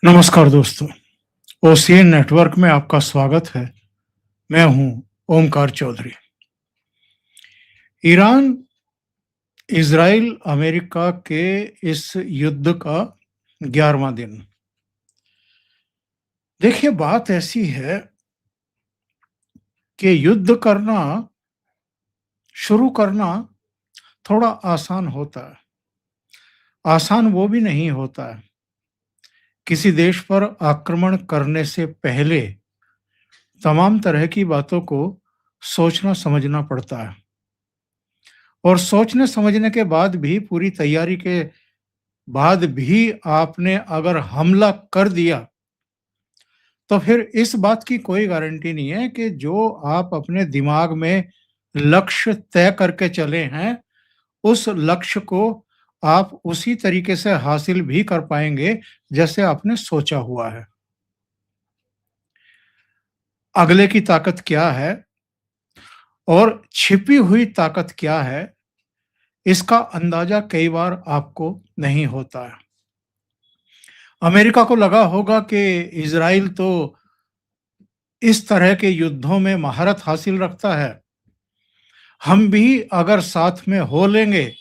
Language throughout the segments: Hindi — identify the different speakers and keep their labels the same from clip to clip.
Speaker 1: नमस्कार दोस्तों, ओसीएन नेटवर्क में आपका स्वागत है। मैं हूं Omkar Chaudhary. Iran, Israel, America के इस युद्ध का 11वां दिन। देखिए, बात ऐसी है कि युद्ध करना, शुरू करना थोड़ा आसान होता है। आसान वो भी नहीं होता है। किसी देश पर आक्रमण करने से पहले तमाम तरह की बातों को सोचना समझना पड़ता है। और सोचने समझने के बाद भी, पूरी तैयारी के बाद भी आपने अगर हमला कर दिया, तो फिर इस बात की कोई गारंटी नहीं है कि जो आप अपने दिमाग में लक्ष्य तय करके चले हैं, उस लक्ष्य को आप उसी तरीके से हासिल भी कर पाएंगे जैसे आपने सोचा हुआ है। अगले की ताकत क्या है और छिपी हुई ताकत क्या है, इसका अंदाजा कई बार आपको नहीं होता है। अमेरिका को लगा होगा कि इज़राइल तो इस तरह के युद्धों में महारत हासिल रखता है, हम भी अगर साथ में हो लेंगे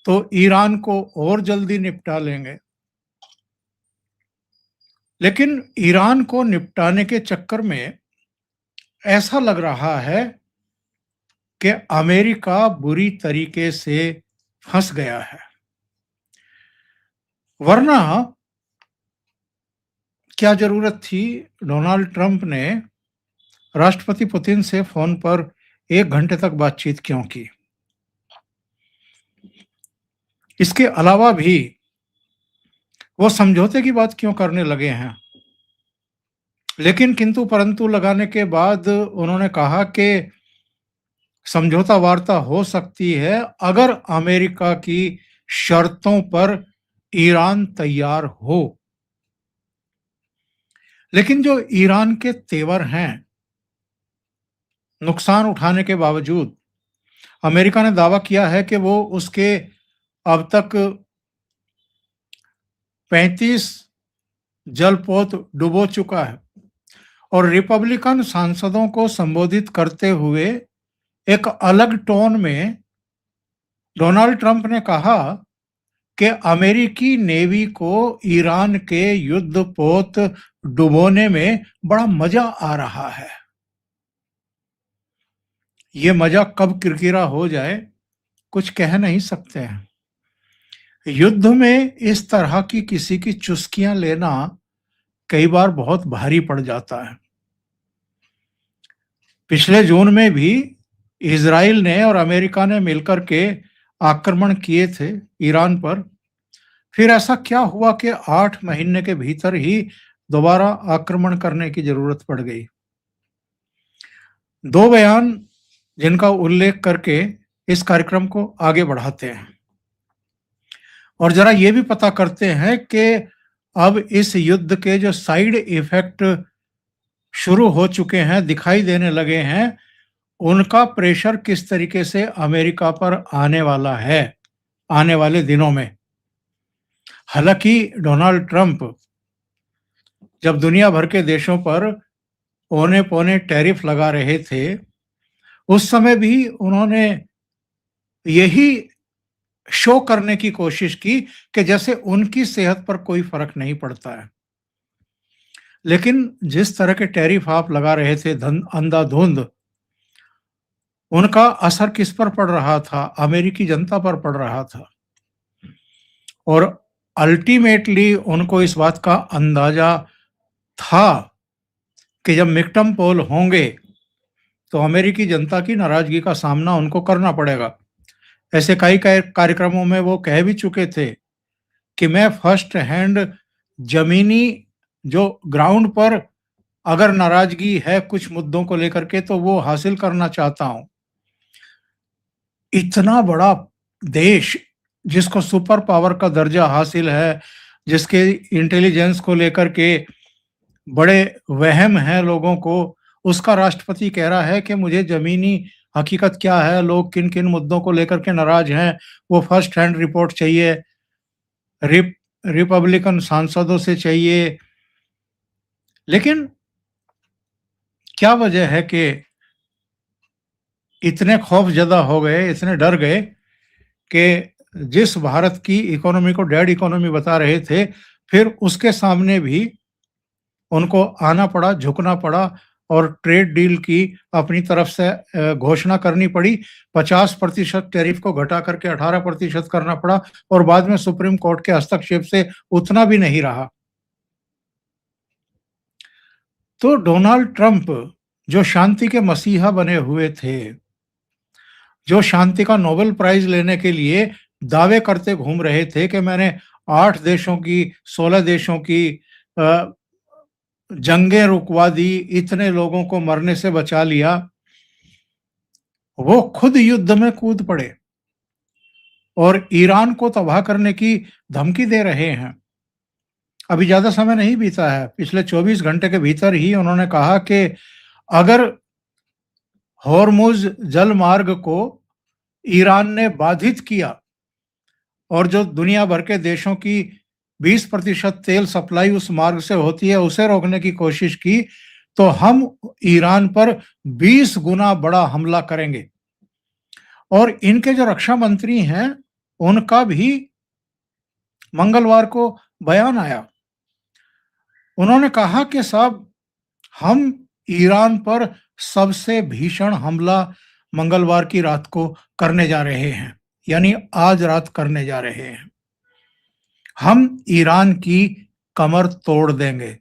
Speaker 1: तो ईरान को और जल्दी निपटा लेंगे। लेकिन ईरान को निपटाने के चक्कर में ऐसा लग रहा है कि अमेरिका बुरी तरीके से फंस गया है। वरना क्या जरूरत थी डोनाल्ड ट्रंप ने राष्ट्रपति पुतिन से फोन पर 1 घंटे तक बातचीत क्यों की? इसके अलावा भी वो समझौते की बात क्यों करने लगे हैं? लेकिन किंतु परंतु लगाने के बाद उन्होंने कहा कि समझौता वार्ता हो सकती है अगर अमेरिका की शर्तों पर ईरान तैयार हो। लेकिन जो ईरान के तेवर हैं, नुकसान उठाने के बावजूद अमेरिका ने दावा किया है कि वो उसके अब तक 35 जलपोत डुबो चुका है। और रिपब्लिकन सांसदों को संबोधित करते हुए एक अलग टोन में डोनाल्ड ट्रंप ने कहा कि अमेरिकी नेवी को ईरान के युद्धपोत डुबोने में बड़ा मजा आ रहा है। ये मजा कब किरकिरा हो जाए, कुछ कह नहीं सकते हैं। युद्ध में इस तरह की किसी की चुस्कियां लेना कई बार बहुत भारी पड़ जाता है। पिछले जून में भी इज़राइल ने और अमेरिका ने मिलकर के आक्रमण किए थे ईरान पर। फिर ऐसा क्या हुआ कि 8 महीने के भीतर ही दोबारा आक्रमण करने की जरूरत पड़ गई? 2 बयान जिनका उल्लेख करके इस कार्यक्रम को आगे बढ़ाते हैं और जरा ये भी पता करते हैं कि अब इस युद्ध के जो साइड इफेक्ट शुरू हो चुके हैं, दिखाई देने लगे हैं, उनका प्रेशर किस तरीके से अमेरिका पर आने वाला है आने वाले दिनों में। हालांकि डोनाल्ड ट्रंप जब दुनिया भर के देशों पर औने पौने टैरिफ लगा रहे थे, उस समय भी उन्होंने यही शो करने की कोशिश की कि जैसे उनकी सेहत पर कोई फर्क नहीं पड़ता है। लेकिन जिस तरह के टैरिफ आप लगा रहे थे अंधाधुंध, उनका असर किस पर पड़ रहा था? अमेरिकी जनता पर पड़ रहा था। और अल्टीमेटली उनको इस बात का अंदाजा था कि जब मिडटर्म पोल होंगे तो अमेरिकी जनता की नाराजगी का सामना उनको करना पड़ेगा। ऐसे कई कार्यक्रमों में वो कह भी चुके थे कि मैं फर्स्ट हैंड जमीनी जो ग्राउंड पर अगर नाराजगी है कुछ मुद्दों को लेकर के, तो वो हासिल करना चाहता हूं। इतना बड़ा देश जिसको सुपर पावर का दर्जा हासिल है, जिसके इंटेलिजेंस को लेकर के बड़े वहम हैं लोगों को, उसका राष्ट्रपति कह रहा है कि मुझे जमीनी हकीकत क्या है, लोग किन-किन मुद्दों को लेकर के नाराज हैं, वो फर्स्ट हैंड रिपोर्ट चाहिए। रिपब्लिकन सांसदों से चाहिए। लेकिन क्या वजह है कि इतने खौफजदा हो गए, इतने डर गए कि जिस भारत की इकोनॉमी को डेड इकोनॉमी बता रहे थे, फिर उसके सामने भी उनको आना पड़ा, झुकना पड़ा और ट्रेड डील की अपनी तरफ से घोषणा करनी पड़ी। 50% टैरिफ को घटा करके 18% करना पड़ा और बाद में सुप्रीम कोर्ट के हस्तक्षेप से उतना भी नहीं रहा। तो डोनाल्ड ट्रंप जो शांति के मसीहा बने हुए थे, जो शांति का नोबेल प्राइज लेने के लिए दावे करते घूम रहे थे कि मैंने 8 देशों की, 16 देशों की जंगें रुकवा दी, इतने लोगों को मरने से बचा लिया, वो खुद युद्ध में कूद पड़े और ईरान को तबाह करने की धमकी दे रहे हैं। अभी ज्यादा समय नहीं बीता है, पिछले 24 घंटे के भीतर ही उन्होंने कहा कि अगर हॉर्मुज जल मार्ग को ईरान ने बाधित किया और जो दुनिया भर के देशों की 20% तेल सप्लाई उस मार्ग से होती है, उसे रोकने की कोशिश की, तो हम ईरान पर 20 गुना बड़ा हमला करेंगे। और इनके जो रक्षा मंत्री हैं, उनका भी मंगलवार को बयान आया। उन्होंने कहा कि साहब, हम ईरान पर सबसे भीषण हमला मंगलवार की रात को करने जा रहे हैं, यानी आज रात करने जा रहे हैं। हम ईरान की कमर तोड़ देंगे।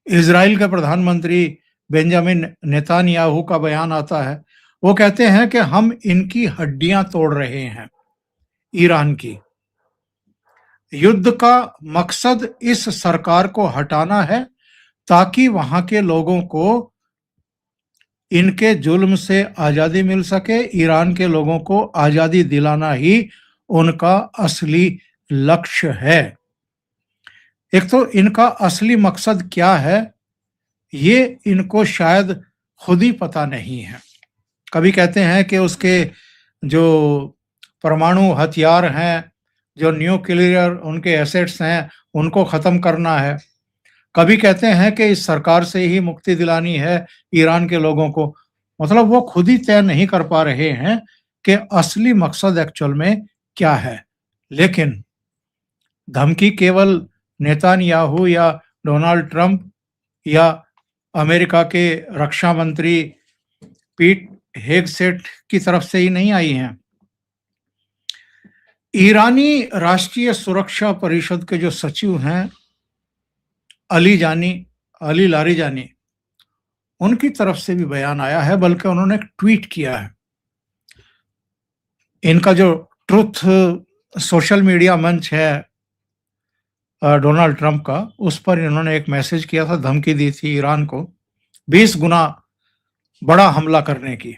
Speaker 1: इजराइल के प्रधानमंत्री बेंजामिन नेतान्याहू का बयान आता है, वो कहते हैं कि हम इनकी हड्डियां तोड़ रहे हैं, ईरान की। युद्ध का मकसद इस सरकार को हटाना है ताकि वहां के लोगों को इनके जुल्म से आजादी मिल सके। ईरान के लोगों को आजादी दिलाना ही उनका असली लक्ष्य है। एक तो इनका असली मकसद क्या है, ये इनको शायद खुद ही पता नहीं है। कभी कहते हैं कि उसके जो परमाणु हथियार हैं, जो न्यूक्लियर उनके एसेट्स हैं, उनको खत्म करना है। कभी कहते हैं कि इस सरकार से ही मुक्ति दिलानी है ईरान के लोगों को। मतलब वो खुद ही तय नहीं कर पा रहे हैं कि असली मकसद एक्चुअल में क्या है। लेकिन धमकी केवल नेतान्याहू या डोनाल्ड ट्रंप या अमेरिका के रक्षा मंत्री पीट हेगसेट की तरफ से ही नहीं आई हैं। ईरानी राष्ट्रीय सुरक्षा परिषद के जो सचिव हैं अली लारिजानी, उनकी तरफ से भी बयान आया है, बल्कि उन्होंने एक ट्वीट किया है। इनका जो ट्रुथ सोशल मीडिया मंच है डोनाल्ड ट्रंप का, उस पर इन्होंने एक मैसेज किया था, धमकी दी थी ईरान को 20 गुना बड़ा हमला करने की।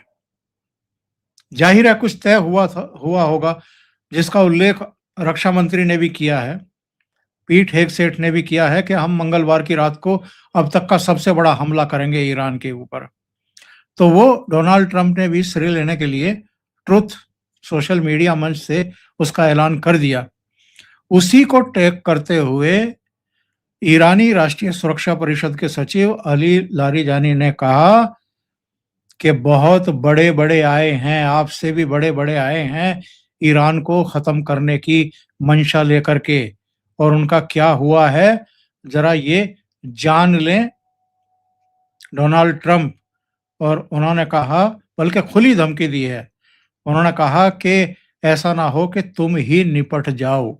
Speaker 1: जाहिर है कुछ तय हुआ होगा, जिसका उल्लेख रक्षा मंत्री ने भी किया है, पीट हेगसेट ने भी किया है कि हम मंगलवार की रात को अब तक का सबसे बड़ा हमला करेंगे ईरान के ऊपर। तो वो डोनाल्ड ट्रंप ने भी श्रेय लेने के लिए ट्रुथ सोशल मीडिया मंच से उसका ऐलान कर दिया। उसी को टैग करते हुए ईरानी राष्ट्रीय सुरक्षा परिषद के सचिव अली लारिजानी ने कहा कि बहुत बड़े बड़े आए हैं, आपसे भी बड़े बड़े आए हैं ईरान को खत्म करने की मंशा लेकर के, और उनका क्या हुआ है जरा ये जान लें डोनाल्ड ट्रंप। और उन्होंने कहा, बल्कि खुली धमकी दी है, उन्होंने कहा कि ऐसा ना हो कि तुम ही निपट जाओ।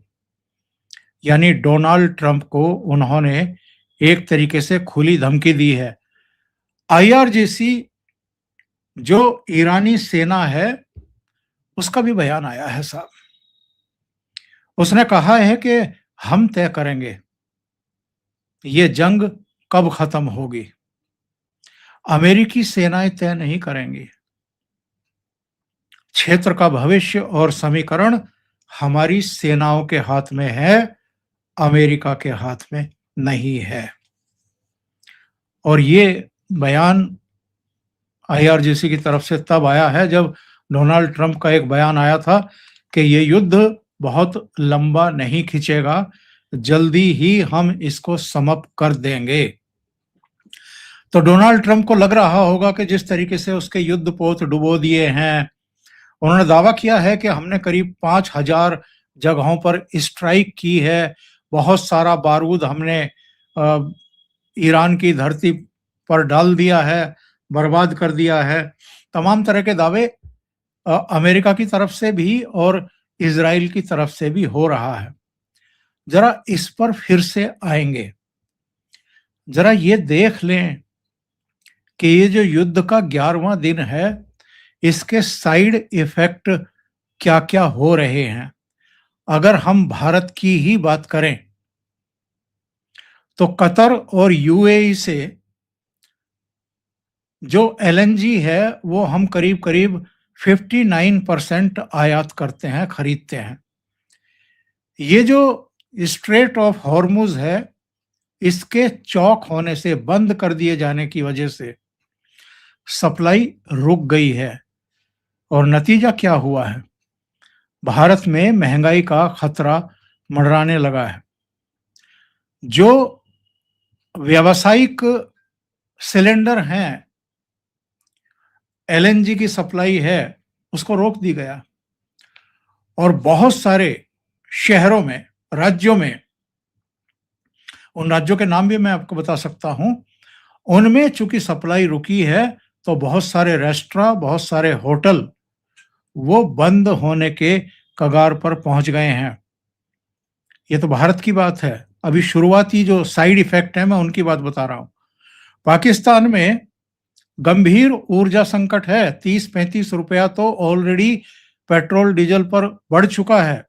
Speaker 1: यानी डोनाल्ड ट्रंप को उन्होंने एक तरीके से खुली धमकी दी है। आईआरजीसी जो ईरानी सेना है, उसका भी बयान आया है साहब। उसने कहा है कि हम तय करेंगे ये जंग कब खत्म होगी, अमेरिकी सेनाएं तय नहीं करेंगी। क्षेत्र का भविष्य और समीकरण हमारी सेनाओं के हाथ में है, अमेरिका के हाथ में नहीं है। और ये बयान आईआरजीसी की तरफ से तब आया है जब डोनाल्ड ट्रंप का एक बयान आया था कि ये युद्ध बहुत लंबा नहीं खींचेगा, जल्दी ही हम इसको समाप्त कर देंगे। तो डोनाल्ड ट्रंप को लग रहा होगा कि जिस तरीके से उसके युद्ध पोत डुबो दिए हैं, उन्होंने दावा किया है कि हमने करीब 5,000 जगहों पर स्ट्राइक की है, बहुत सारा बारूद हमने ईरान की धरती पर डाल दिया है, बर्बाद कर दिया है। तमाम तरह के दावे अमेरिका की तरफ से भी और इजराइल की तरफ से भी हो रहा है। जरा इस पर फिर से आएंगे। जरा ये देख लें कि ये जो युद्ध का 11वां दिन है, इसके साइड इफेक्ट क्या क्या हो रहे हैं। अगर हम भारत की ही बात करें तो कतर और यूएई से जो एलएनजी है वो हम करीब करीब 59% आयात करते हैं, खरीदते हैं। ये जो स्ट्रेट ऑफ हॉर्मुज है, इसके चौक होने से, बंद कर दिए जाने की वजह से सप्लाई रुक गई है और नतीजा क्या हुआ है? भारत में महंगाई का खतरा मंडराने लगा है। जो व्यावसायिक सिलेंडर हैं, एलएनजी की सप्लाई है, उसको रोक दी गया और बहुत सारे शहरों में, राज्यों में, उन राज्यों के नाम भी मैं आपको बता सकता हूं, उनमें चूंकि सप्लाई रुकी है तो बहुत सारे रेस्टोरेंट, बहुत सारे होटल वो बंद होने के कगार पर पहुंच गए हैं। ये तो भारत की बात है। अभी शुरुआती जो साइड इफेक्ट है मैं उनकी बात बता रहा हूं। पाकिस्तान में गंभीर ऊर्जा संकट है। 30-35 रुपया तो ऑलरेडी पेट्रोल डीजल पर बढ़ चुका है।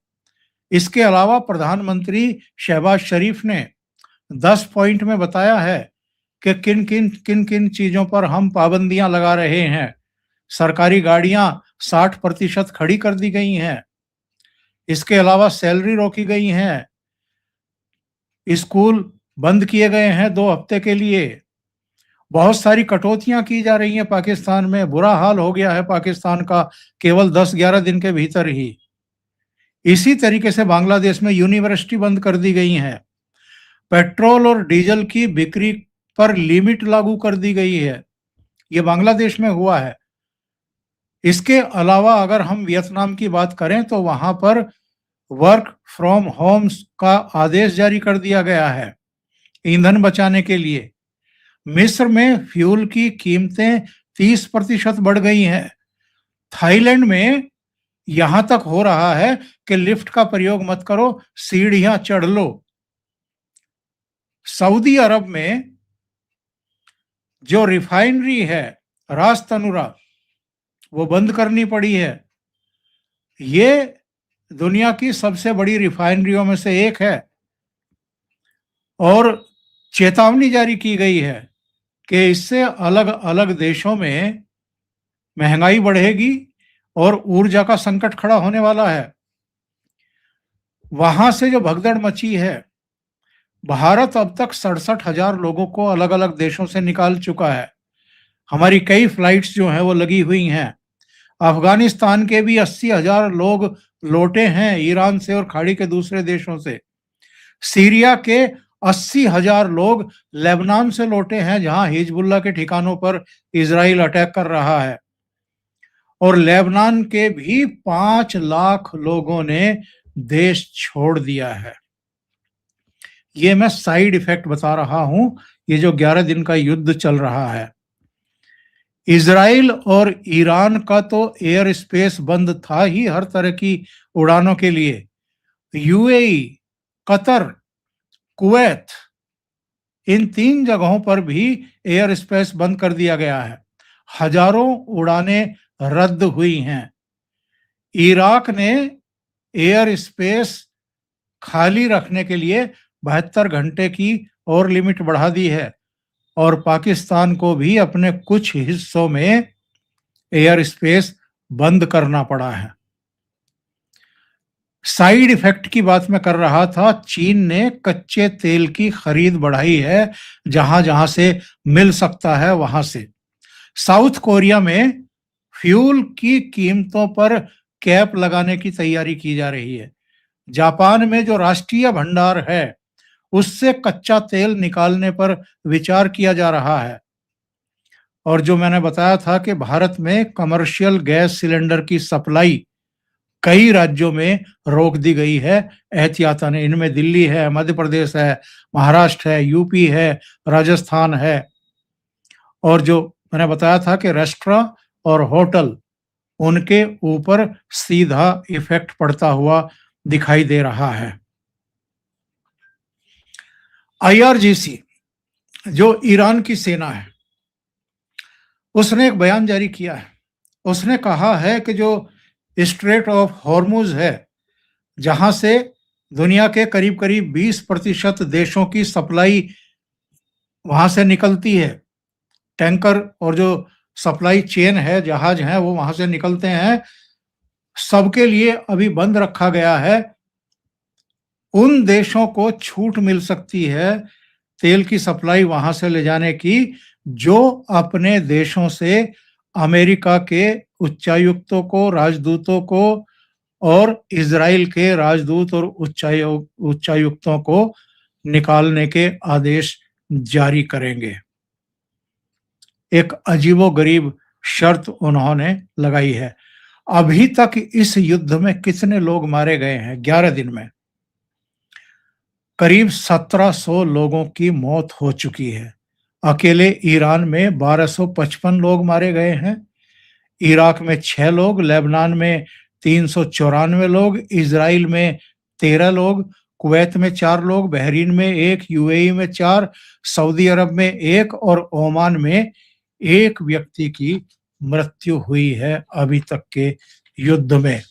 Speaker 1: इसके अलावा प्रधानमंत्री शहबाज शरीफ ने 10 पॉइंट में बताया है कि किन किन चीजों पर हम पाबंदियां लगा रहे हैं। सरकारी गाड़ियां 60% खड़ी कर दी गई हैं। इसके अलावा सैलरी रोकी गई हैं। स्कूल बंद किए गए हैं 2 हफ्ते के लिए। बहुत सारी कटौतियां की जा रही हैं पाकिस्तान में। बुरा हाल हो गया है पाकिस्तान का केवल 10-11 दिन के भीतर ही। इसी तरीके से बांग्लादेश में यूनिवर्सिटी बंद कर दी गई है। पेट्रोल और डीजल की बिक्री पर लिमिट लागू कर दी गई है। ये बांग्लादेश में हुआ है। इसके अलावा अगर हम वियतनाम की बात करें तो वहां पर वर्क फ्रॉम होम का आदेश जारी कर दिया गया है ईंधन बचाने के लिए। मिस्र में फ्यूल की कीमतें 30% बढ़ गई हैं। थाईलैंड में यहां तक हो रहा है कि लिफ्ट का प्रयोग मत करो, सीढ़ियां चढ़ लो। सऊदी अरब में जो रिफाइनरी है रास तनुरा, वो बंद करनी पड़ी है। ये दुनिया की सबसे बड़ी रिफाइनरियों में से एक है और चेतावनी जारी की गई है कि इससे अलग अलग देशों में महंगाई बढ़ेगी और ऊर्जा का संकट खड़ा होने वाला है। वहां से जो भगदड़ मची है, भारत अब तक 67,000 लोगों को अलग अलग देशों से निकाल चुका है। हमारी कई फ्लाइट्स जो हैं वो लगी हुई हैं। अफगानिस्तान के भी 80,000 लोग लौटे हैं, ईरान से और खाड़ी के दूसरे देशों से। सीरिया के 80,000 लोग लेबनान से लौटे हैं, जहां हिजबुल्लाह के ठिकानों पर इजराइल अटैक कर रहा है। और लेबनान के भी 5 लाख लोगों ने देश छोड़ दिया है। ये मैं साइड इफेक्ट बता रहा हूं। ये जो 11 दिन का युद्ध चल रहा है, इजराइल और ईरान का तो एयर स्पेस बंद था ही हर तरह की उड़ानों के लिए। यूएई, कतर, कुवैत, इन 3 जगहों पर भी एयर स्पेस बंद कर दिया गया है। हजारों उड़ानें रद्द हुई हैं। इराक ने एयर स्पेस खाली रखने के लिए 72 घंटे की और लिमिट बढ़ा दी है और पाकिस्तान को भी अपने कुछ हिस्सों में एयर स्पेस बंद करना पड़ा है। साइड इफेक्ट की बात मैं कर रहा था। चीन ने कच्चे तेल की खरीद बढ़ाई है, जहां जहां से मिल सकता है वहां से। साउथ कोरिया में फ्यूल की कीमतों पर कैप लगाने की तैयारी की जा रही है। जापान में जो राष्ट्रीय भंडार है उससे कच्चा तेल निकालने पर विचार किया जा रहा है। और जो मैंने बताया था कि भारत में कमर्शियल गैस सिलेंडर की सप्लाई कई राज्यों में रोक दी गई है एहतियातन। इनमें दिल्ली है, मध्य प्रदेश है, महाराष्ट्र है, यूपी है, राजस्थान है। और जो मैंने बताया था कि रेस्टोरेंट और होटल, उनके ऊपर सीधा इफेक्ट पड़ता हुआ दिखाई दे रहा है। आईआरजीसी जो ईरान की सेना है, उसने एक बयान जारी किया है। उसने कहा है कि जो स्ट्रेट ऑफ हॉर्मुज है, जहां से दुनिया के करीब करीब 20% देशों की सप्लाई वहां से निकलती है, टैंकर और जो सप्लाई चेन है, जहाज हैं, वो वहां से निकलते हैं, सबके लिए अभी बंद रखा गया है। उन देशों को छूट मिल सकती है तेल की सप्लाई वहां से ले जाने की जो अपने देशों से अमेरिका के उच्चायुक्तों को, राजदूतों को और इजराइल के राजदूत और उच्चायुक्तों को निकालने के आदेश जारी करेंगे। एक अजीबोगरीब शर्त उन्होंने लगाई है। अभी तक इस युद्ध में कितने लोग मारे गए हैं? 11 दिन में करीब 1700 लोगों की मौत हो चुकी है। अकेले ईरान में 1255 लोग मारे गए हैं, इराक में 6 लोग, लेबनान में 394 लोग, इजराइल में 13 लोग, कुवैत में 4 लोग, बहरीन में 1, यूएई में 4, सऊदी अरब में 1 और ओमान में 1 व्यक्ति की मृत्यु हुई है अभी तक के युद्ध में।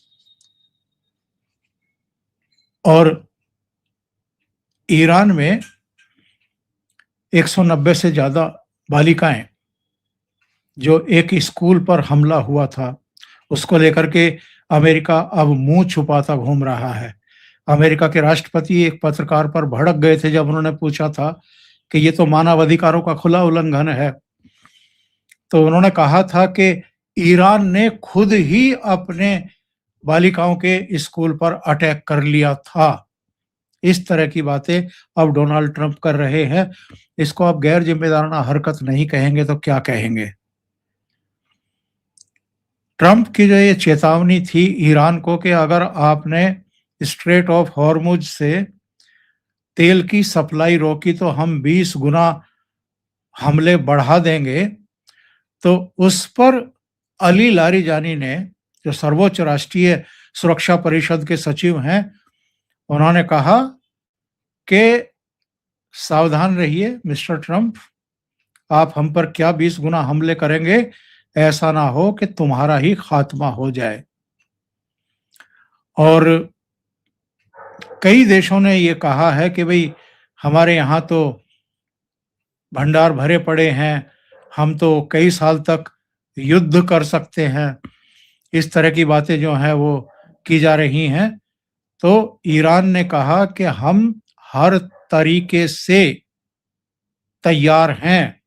Speaker 1: और ईरान में 190 से ज्यादा बालिकाएं, जो एक स्कूल पर हमला हुआ था, उसको लेकर के अमेरिका अब मुंह छुपाता घूम रहा है। अमेरिका के राष्ट्रपति एक पत्रकार पर भड़क गए थे जब उन्होंने पूछा था कि ये तो मानवाधिकारों का खुला उल्लंघन है। तो उन्होंने कहा था कि ईरान ने खुद ही अपने बालिकाओं के स्कूल पर अटैक कर लिया था। इस तरह की बातें अब डोनाल्ड ट्रंप कर रहे हैं। इसको आप गैर जिम्मेदाराना हरकत नहीं कहेंगे तो क्या कहेंगे? ट्रंप की जो ये चेतावनी थी ईरान को कि अगर आपने स्ट्रेट ऑफ हॉर्मुज से तेल की सप्लाई रोकी तो हम 20 गुना हमले बढ़ा देंगे, तो उस पर अली लारिजानी ने, जो सर्वोच्च राष्ट्रीय सुरक्षा परिषद के सचिव हैं, उन्होंने कहा कि सावधान रहिए मिस्टर ट्रंप, आप हम पर क्या 20 गुना हमले करेंगे, ऐसा ना हो कि तुम्हारा ही खात्मा हो जाए। और कई देशों ने ये कहा है कि भाई हमारे यहाँ तो भंडार भरे पड़े हैं, हम तो कई साल तक युद्ध कर सकते हैं। इस तरह की बातें जो हैं वो की जा रही हैं। तो ईरान ने कहा कि हम हर तरीके से तैयार हैं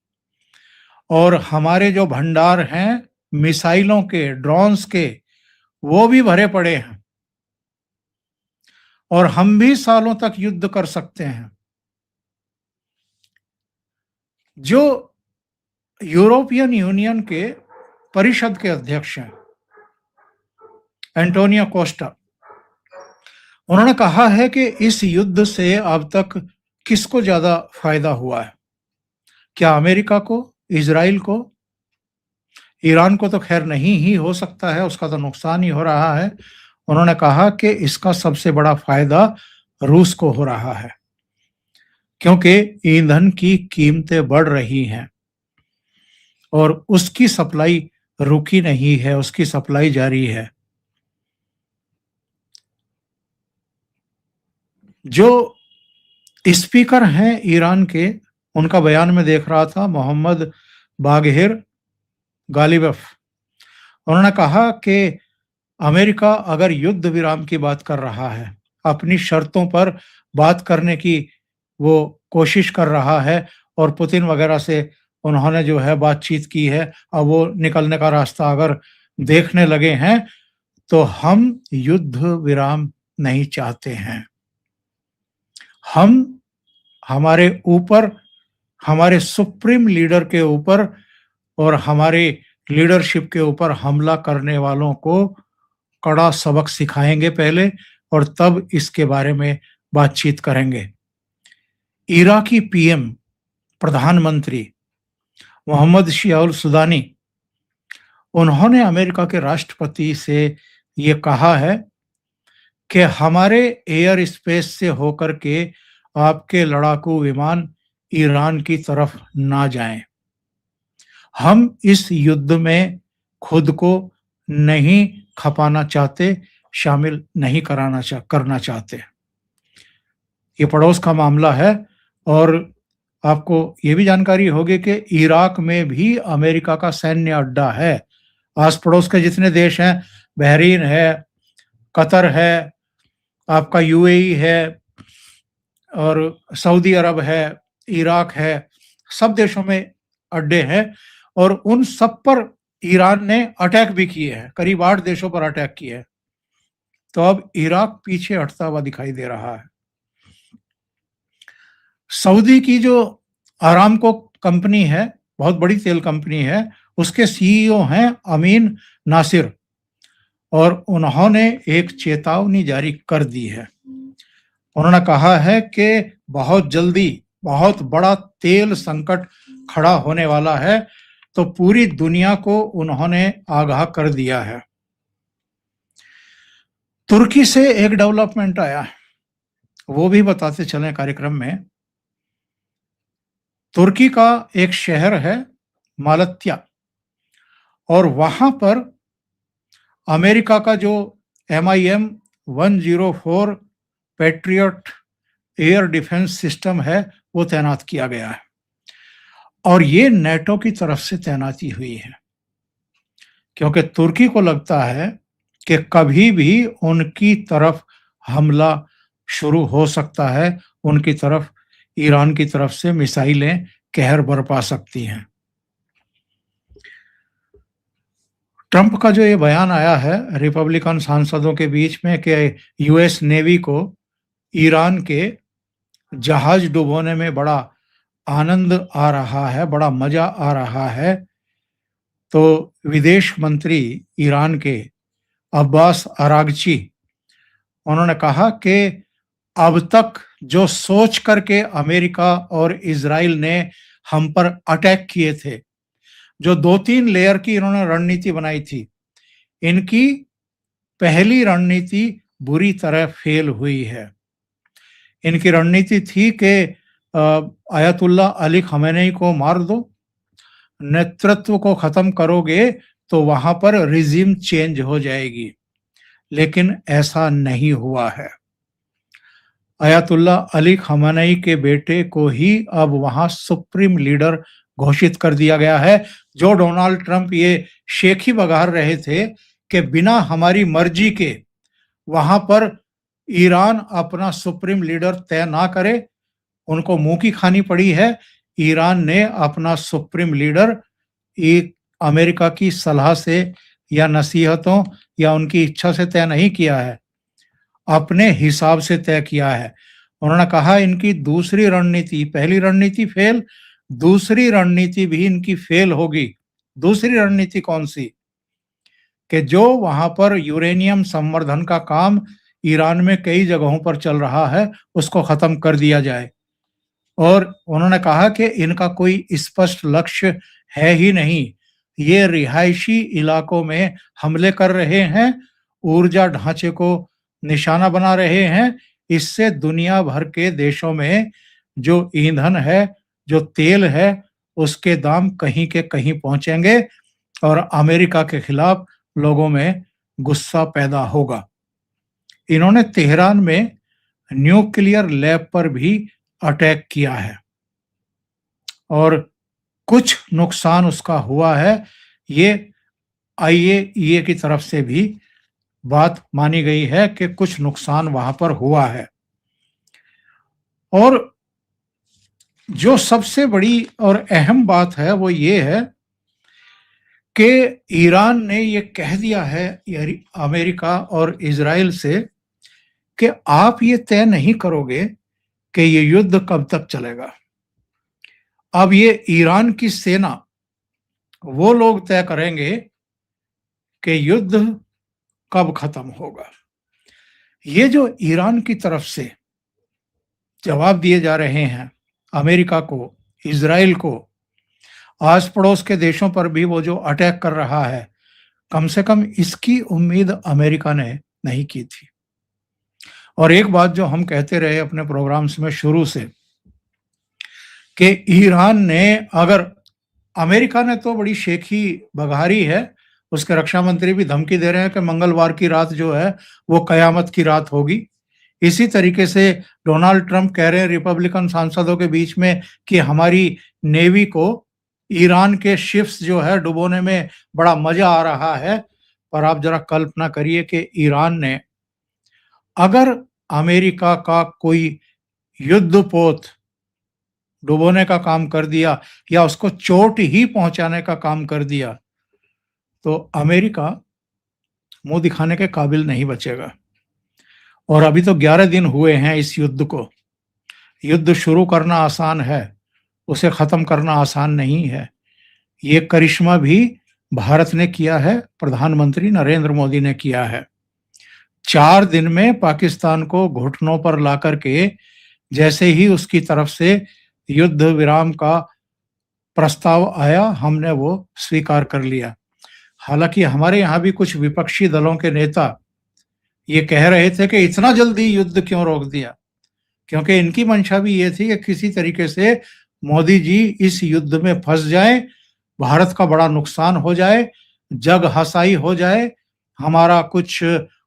Speaker 1: और हमारे जो भंडार हैं मिसाइलों के, ड्रोन्स के, वो भी भरे पड़े हैं और हम भी सालों तक युद्ध कर सकते हैं। जो यूरोपियन यूनियन के परिषद के अध्यक्ष हैं एंटोनियो कोस्टा, उन्होंने कहा है कि इस युद्ध से अब तक किसको ज्यादा फायदा हुआ है? क्या अमेरिका को, इजराइल को? ईरान को तो खैर नहीं ही हो सकता है, उसका तो नुकसान ही हो रहा है। उन्होंने कहा कि इसका सबसे बड़ा फायदा रूस को हो रहा है, क्योंकि ईंधन की कीमतें बढ़ रही हैं और उसकी सप्लाई रुकी नहीं है, उसकी सप्लाई जारी है। जो स्पीकर हैं ईरान के, उनका बयान में देख रहा था, मोहम्मद बागहिर गालिबफ, उन्होंने कहा कि अमेरिका अगर युद्ध विराम की बात कर रहा है, अपनी शर्तों पर बात करने की वो कोशिश कर रहा है और पुतिन वगैरह से उन्होंने जो है बातचीत की है, अब वो निकलने का रास्ता अगर देखने लगे हैं, तो हम युद्ध विराम नहीं चाहते हैं। हम हमारे ऊपर, हमारे सुप्रीम लीडर के ऊपर और हमारे लीडरशिप के ऊपर हमला करने वालों को कड़ा सबक सिखाएंगे पहले, और तब इसके बारे में बातचीत करेंगे। इराकी पीएम, प्रधानमंत्री मोहम्मद शियाउल सुदानी, उन्होंने अमेरिका के राष्ट्रपति से ये कहा है कि हमारे एयर स्पेस से होकर के आपके लड़ाकू विमान ईरान की तरफ ना जाएं। हम इस युद्ध में खुद को नहीं खपाना चाहते, शामिल नहीं करना चाहते। ये पड़ोस का मामला है, और आपको ये भी जानकारी होगी कि इराक में भी अमेरिका का सैन्य अड्डा है। आस पड़ोस के जितने देश हैं, बहरीन है, कतर है, आपका यूएई है, और सऊदी अरब है, इराक है, सब देशों में अड्डे हैं, और उन सब पर ईरान ने अटैक भी किए हैं, करीब 8 देशों पर अटैक किए हैं। तो अब इराक पीछे हटता हुआ दिखाई दे रहा है। सऊदी की जो अरामको कंपनी है, बहुत बड़ी तेल कंपनी है, उसके सीईओ हैं अमीन नासिर, और उन्होंने एक चेतावनी जारी कर दी है। उन्होंने कहा है कि बहुत जल्दी बहुत बड़ा तेल संकट खड़ा होने वाला है, तो पूरी दुनिया को उन्होंने आगाह कर दिया है। तुर्की से एक डेवलपमेंट आया है, वो भी बताते चलें कार्यक्रम में। तुर्की का एक शहर है मालत्या, और वहां पर अमेरिका का जो MIM-104 patriot air defence system है, वो तैनात किया गया है, और ये नेटो की तरफ से तैनाती हुई है, क्योंकि तुर्की को लगता है कि कभी भी उनकी तरफ हमला शुरू हो सकता है, उनकी तरफ ईरान की तरफ से मिसाइलें कहर बरपा सकती हैं। ट्रंप का जो ये बयान आया है रिपब्लिकन सांसदों के बीच में कि यूएस नेवी को ईरान के जहाज डुबोने में बड़ा आनंद आ रहा है, बड़ा मजा आ रहा है, तो विदेश मंत्री ईरान के अब्बास अरागची, उन्होंने कहा कि अब तक जो सोच करके अमेरिका और इजराइल ने हम पर अटैक किए थे, जो 2-3 लेयर की इन्होंने रणनीति बनाई थी, इनकी पहली रणनीति बुरी तरह फेल हुई है। इनकी रणनीति थी कि आयतुल्लाह अली खमेनी को मार दो, नेतृत्व को खत्म करोगे तो वहां पर रिजीम चेंज हो जाएगी, लेकिन ऐसा नहीं हुआ है। आयतुल्लाह अली खमेनी के बेटे को ही अब वहां सुप्रीम लीडर घोषित कर दिया गया है। जो डोनाल्ड ट्रंप ये शेखी बघार रहे थे कि बिना हमारी मर्जी के वहां पर ईरान अपना सुप्रीम लीडर तय ना करे, उनको मुंह की खानी पड़ी है। ईरान ने अपना सुप्रीम लीडर एक अमेरिका की सलाह से या नसीहतों या उनकी इच्छा से तय नहीं किया है, अपने हिसाब से तय किया है। उन्होंने कहा इनकी दूसरी रणनीति, पहली रणनीति फेल, दूसरी रणनीति भी इनकी फेल होगी। दूसरी रणनीति कौन सी? कि जो वहां पर यूरेनियम संवर्धन का काम ईरान में कई जगहों पर चल रहा है, उसको खत्म कर दिया जाए। और उन्होंने कहा कि इनका कोई स्पष्ट लक्ष्य है ही नहीं, ये रिहायशी इलाकों में हमले कर रहे हैं, ऊर्जा ढांचे को निशाना बना रहे हैं। इससे दुनिया भर के देशों में जो ईंधन है, जो तेल है, उसके दाम कहीं के कहीं पहुंचेंगे और अमेरिका के खिलाफ लोगों में गुस्सा पैदा होगा। इन्होंने तेहरान में न्यूक्लियर लैब पर भी अटैक किया है और कुछ नुकसान उसका हुआ है। ये IAEA की तरफ से भी बात मानी गई है कि कुछ नुकसान वहां पर हुआ है। और जो सबसे बड़ी और अहम बात है वो ये है कि ईरान ने ये कह दिया है अमेरिका और इजराइल से कि आप ये तय नहीं करोगे कि ये युद्ध कब तक चलेगा। अब ये ईरान की सेना, वो लोग तय करेंगे कि युद्ध कब खत्म होगा। ये जो ईरान की तरफ से जवाब दिए जा रहे हैं अमेरिका को, इजराइल को, आस पड़ोस के देशों पर भी वो जो अटैक कर रहा है, कम से कम इसकी उम्मीद अमेरिका ने नहीं की थी। और एक बात जो हम कहते रहे अपने प्रोग्राम्स में शुरू से, कि ईरान ने अगर, अमेरिका ने तो बड़ी शेखी बघारी है, उसके रक्षा मंत्री भी धमकी दे रहे हैं कि मंगलवार की रात जो है वो कयामत की रात होगी। इसी तरीके से डोनाल्ड ट्रंप कह रहे हैं रिपब्लिकन सांसदों के बीच में कि हमारी नेवी को ईरान के शिप्स जो है डुबोने में बड़ा मजा आ रहा है। पर आप जरा कल्पना करिए कि ईरान ने अगर अमेरिका का कोई युद्धपोत डुबोने का काम कर दिया या उसको चोट ही पहुंचाने का काम कर दिया, तो अमेरिका मुंह दिखाने के काबिल नहीं बचेगा। और अभी तो 11 दिन हुए हैं इस युद्ध को। युद्ध शुरू करना आसान है, उसे खत्म करना आसान नहीं है। ये करिश्मा भी भारत ने किया है, प्रधानमंत्री नरेंद्र मोदी ने किया है। 4 दिन में पाकिस्तान को घुटनों पर ला करके, जैसे ही उसकी तरफ से युद्ध विराम का प्रस्ताव आया, हमने वो स्वीकार कर लिया। हालांकि हमारे यहाँ भी कुछ विपक्षी दलों के नेता ये कह रहे थे कि इतना जल्दी युद्ध क्यों रोक दिया, क्योंकि इनकी मंशा भी ये थी कि किसी तरीके से मोदी जी इस युद्ध में फंस जाएं, भारत का बड़ा नुकसान हो जाए, जग हसाई हो जाए, हमारा कुछ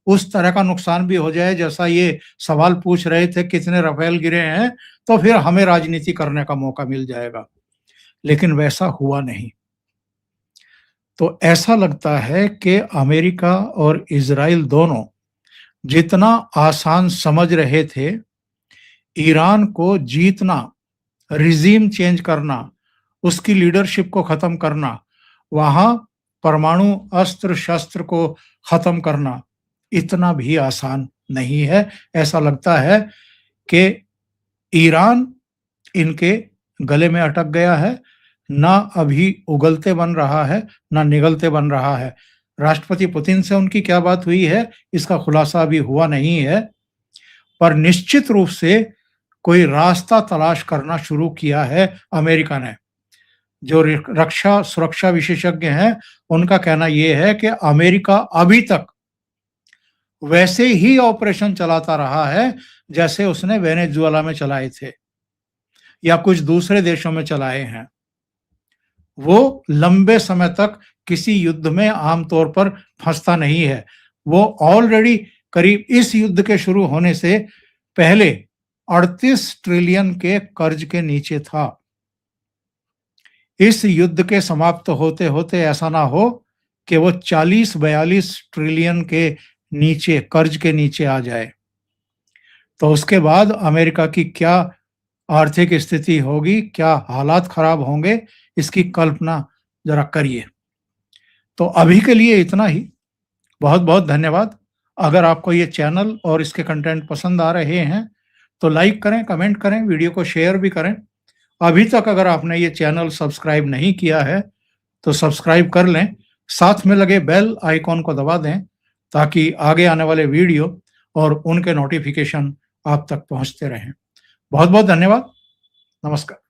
Speaker 1: उस तरह का नुकसान भी हो जाए जैसा ये सवाल पूछ रहे थे कितने राफेल गिरे हैं, तो फिर हमें राजनीति करने का मौका मिल जाएगा। लेकिन वैसा हुआ नहीं। तो ऐसा लगता है कि अमेरिका और इजराइल दोनों जितना आसान समझ रहे थे ईरान को जीतना, रिजीम चेंज करना, उसकी लीडरशिप को खत्म करना, वहां परमाणु अस्त्र शस्त्र को खत्म करना, इतना भी आसान नहीं है। ऐसा लगता है कि ईरान इनके गले में अटक गया है, ना अभी उगलते बन रहा है, ना निगलते बन रहा है। राष्ट्रपति पुतिन से उनकी क्या बात हुई है, इसका खुलासा अभी हुआ नहीं है, पर निश्चित रूप से कोई रास्ता तलाश करना शुरू किया है अमेरिका ने। जो रक्षा सुरक्षा विशेषज्ञ हैं, उनका कहना यह है कि अमेरिका अभी तक वैसे ही ऑपरेशन चलाता रहा है जैसे उसने वेनेजुएला में चलाए थे या कुछ दूसरे देशों में चलाए हैं। वो लंबे समय तक किसी युद्ध में आमतौर पर फंसता नहीं है। वो ऑलरेडी करीब इस युद्ध के शुरू होने से पहले 38 ट्रिलियन के कर्ज के नीचे था। इस युद्ध के समाप्त होते होते ऐसा ना हो कि वो 40-42 ट्रिलियन के नीचे, कर्ज के नीचे आ जाए। तो उसके बाद अमेरिका की क्या आर्थिक स्थिति होगी, क्या हालात खराब होंगे, इसकी कल्पना जरा करिए। तो अभी के लिए इतना ही। बहुत बहुत धन्यवाद। अगर आपको ये चैनल और इसके कंटेंट पसंद आ रहे हैं तो लाइक करें, कमेंट करें, वीडियो को शेयर भी करें। अभी तक अगर आपने ये चैनल सब्सक्राइब नहीं किया है तो सब्सक्राइब कर लें, साथ में लगे बेल आइकॉन को दबा दें ताकि आगे आने वाले वीडियो और उनके नोटिफिकेशन आप तक पहुंचते रहें। बहुत बहुत धन्यवाद। नमस्कार।